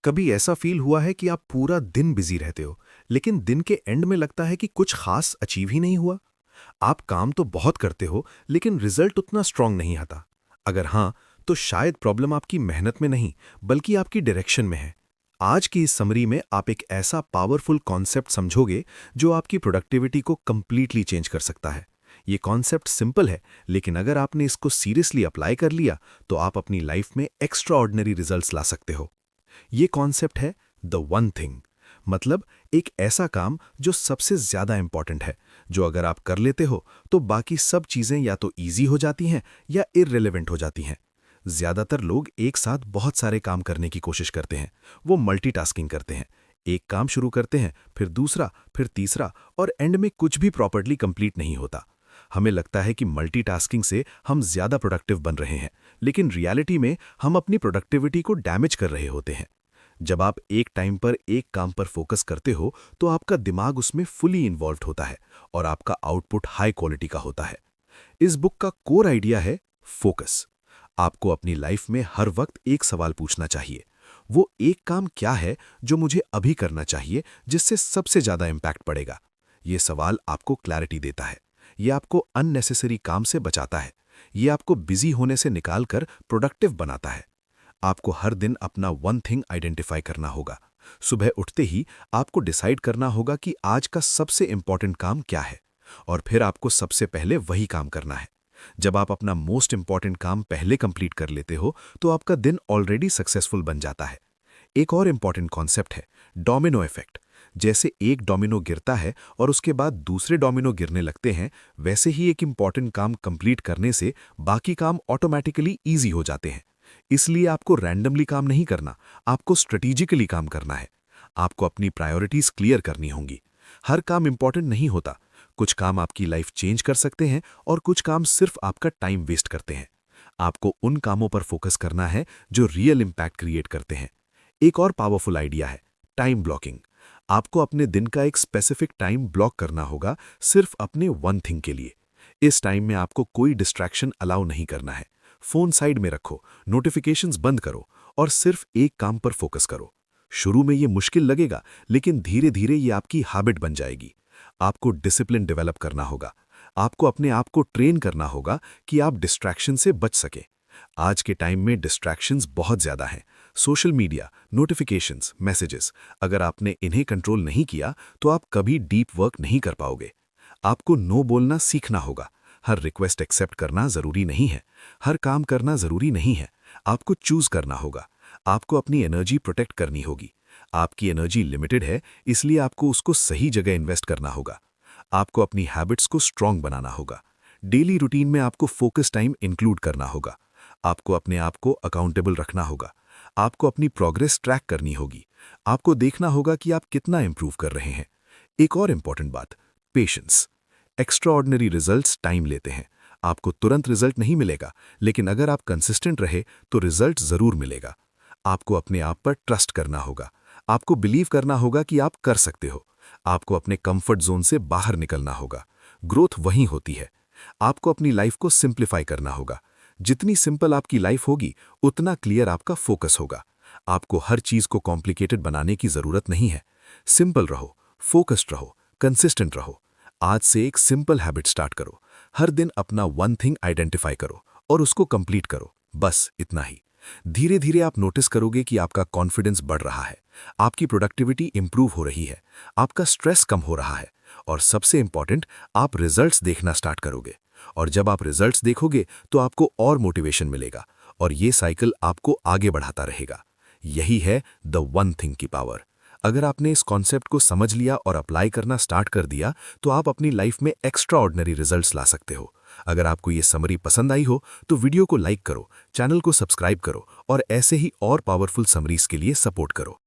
कभी ऐसा फील हुआ है कि आप पूरा दिन बिजी रहते हो, लेकिन दिन के एंड में लगता है कि कुछ खास अचीव ही नहीं हुआ? आप काम तो बहुत करते हो, लेकिन रिजल्ट उतना स्ट्रांग नहीं आता। अगर हाँ, तो शायद प्रॉब्लम आपकी मेहनत में नहीं, बल्कि आपकी डायरेक्शन में है। आज की इस समरी में आप एक ऐसा पावरफुल कॉन्सेप्ट समझोगे, जो आपकी प्रोडक्टिविटी को कंप्लीटली चेंज कर सकता है। ये कॉन्सेप्ट सिंपल है, लेकिन अगर आपने इसको सीरियसली अप्लाई कर लिया, तो आप अपनी लाइफ में एक्स्ट्रा ऑर्डिनरी रिजल्ट्स ला सकते हो। ये कॉन्सेप्ट है द वन थिंग। मतलब एक ऐसा काम जो सबसे ज्यादा इंपॉर्टेंट है, जो अगर आप कर लेते हो तो बाकी सब चीजें या तो इजी हो जाती हैं या इररिलेवेंट हो जाती हैं। ज्यादातर लोग एक साथ बहुत सारे काम करने की कोशिश करते हैं। वो मल्टीटास्किंग करते हैं। एक काम शुरू करते हैं, फिर दूसरा, फिर तीसरा, और एंड में कुछ भी प्रॉपर्ली कंप्लीट नहीं होता। हमें लगता है कि मल्टीटास्किंग से हम ज्यादा प्रोडक्टिव बन रहे हैं, लेकिन रियलिटी में हम अपनी प्रोडक्टिविटी को डैमेज कर रहे होते हैं। जब आप एक टाइम पर एक काम पर फोकस करते हो, तो आपका दिमाग उसमें फुली इन्वॉल्व्ड होता है और आपका आउटपुट हाई क्वालिटी का होता है। इस बुक का कोर आइडिया है फोकस। आपको अपनी लाइफ में हर वक्त एक सवाल पूछना चाहिए। वो एक काम क्या है जो मुझे अभी करना चाहिए, जिससे सबसे ज्यादा इंपैक्ट पड़ेगा? ये सवाल आपको क्लैरिटी देता है। ये आपको अननेसेसरी काम से बचाता है। ये आपको बिजी होने से निकालकर प्रोडक्टिव बनाता है। आपको हर दिन अपना वन थिंग आइडेंटिफाई करना होगा। सुबह उठते ही आपको डिसाइड करना होगा कि आज का सबसे इंपॉर्टेंट काम क्या है, और फिर आपको सबसे पहले वही काम करना है। जब आप अपना मोस्ट इंपॉर्टेंट काम पहले कंप्लीट कर लेते हो, तो आपका दिन ऑलरेडी सक्सेसफुल बन जाता है। एक और इंपॉर्टेंट कॉन्सेप्ट है डोमिनो इफेक्ट। जैसे एक डोमिनो गिरता है और उसके बाद दूसरे डोमिनो गिरने लगते हैं, वैसे ही एक इंपॉर्टेंट काम कंप्लीट करने से बाकी काम ऑटोमेटिकली ईजी हो जाते हैं। इसलिए आपको रैंडमली काम नहीं करना, आपको स्ट्रेटेजिकली काम करना है। आपको अपनी प्रायोरिटीज क्लियर करनी होंगी। हर काम इंपॉर्टेंट नहीं होता। कुछ काम आपकी लाइफ चेंज कर सकते हैं और कुछ काम सिर्फ आपका टाइम वेस्ट करते हैं। आपको उन कामों पर फोकस करना है जो रियल इंपैक्ट क्रिएट करते हैं। एक और पावरफुल आइडिया है टाइम ब्लॉकिंग। आपको अपने दिन का एक स्पेसिफिक टाइम ब्लॉक करना होगा, सिर्फ अपने वन थिंग के लिए। इस टाइम में आपको कोई डिस्ट्रैक्शन अलाउ नहीं करना है। फोन साइड में रखो, नोटिफिकेशंस बंद करो और सिर्फ एक काम पर फोकस करो। शुरू में ये मुश्किल लगेगा, लेकिन धीरे धीरे ये आपकी हैबिट बन जाएगी। आपको डिसिप्लिन डेवलप करना होगा। आपको अपने आप को ट्रेन करना होगा कि आप डिस्ट्रैक्शन से बच सके। आज के टाइम में डिस्ट्रैक्शंस बहुत ज्यादा हैं। Social media, notifications, messages. अगर आपने इन्हें कंट्रोल नहीं किया, तो आप कभी डीप वर्क नहीं कर पाओगे। आपको नो बोलना सीखना होगा। हर रिक्वेस्ट एक्सेप्ट करना जरूरी नहीं है। हर काम करना जरूरी नहीं है। आपको चूज करना होगा। आपको अपनी एनर्जी प्रोटेक्ट करनी होगी। आपकी एनर्जी लिमिटेड है, इसलिए आपको उसको सही जगह इन्वेस्ट करना होगा। आपको अपनी हैबिट्स को स्ट्रांग बनाना होगा। डेली रूटीन में आपको फोकस टाइम इंक्लूड करना होगा। आपको अपने आप को अकाउंटेबल रखना होगा। आपको अपनी प्रोग्रेस ट्रैक करनी होगी। आपको देखना होगा कि आप कितना इंप्रूव कर रहे हैं। एक और इंपॉर्टेंट बात, patience. Extra ordinary results time लेते हैं। आपको तुरंत रिजल्ट नहीं मिलेगा, लेकिन अगर आप कंसिस्टेंट रहे तो रिजल्ट जरूर मिलेगा। आपको अपने आप पर ट्रस्ट करना होगा। आपको बिलीव करना होगा कि आप कर सकते हो। आपको अपने कंफर्ट जोन से बाहर निकलना होगा। ग्रोथ वहीं होती है। आपको अपनी लाइफ को सिंप्लीफाई करना होगा। जितनी सिंपल आपकी लाइफ होगी, उतना क्लियर आपका फोकस होगा। आपको हर चीज को कॉम्प्लिकेटेड बनाने की जरूरत नहीं है। सिंपल रहो, फोकस्ड रहो, कंसिस्टेंट रहो। आज से एक सिंपल हैबिट स्टार्ट करो। हर दिन अपना वन थिंग आइडेंटिफाई करो और उसको कंप्लीट करो। बस इतना ही। धीरे धीरे आप नोटिस करोगे कि आपका कॉन्फिडेंस बढ़ रहा है, आपकी प्रोडक्टिविटी इंप्रूव हो रही है, आपका स्ट्रेस कम हो रहा है, और सबसे इंपॉर्टेंट, आप रिजल्ट्स देखना स्टार्ट करोगे। और जब आप रिजल्ट्स देखोगे तो आपको और मोटिवेशन मिलेगा, और ये साइकिल आपको आगे बढ़ाता रहेगा। यही है द वन थिंग की पावर। अगर आपने इस कॉन्सेप्ट को समझ लिया और अप्लाई करना स्टार्ट कर दिया, तो आप अपनी लाइफ में एक्स्ट्रा ऑर्डिनरी रिजल्ट्स ला सकते हो। अगर आपको ये समरी पसंद आई हो, तो वीडियो को लाइक करो, चैनल को सब्सक्राइब करो और ऐसे ही और पावरफुल समरीज के लिए सपोर्ट करो।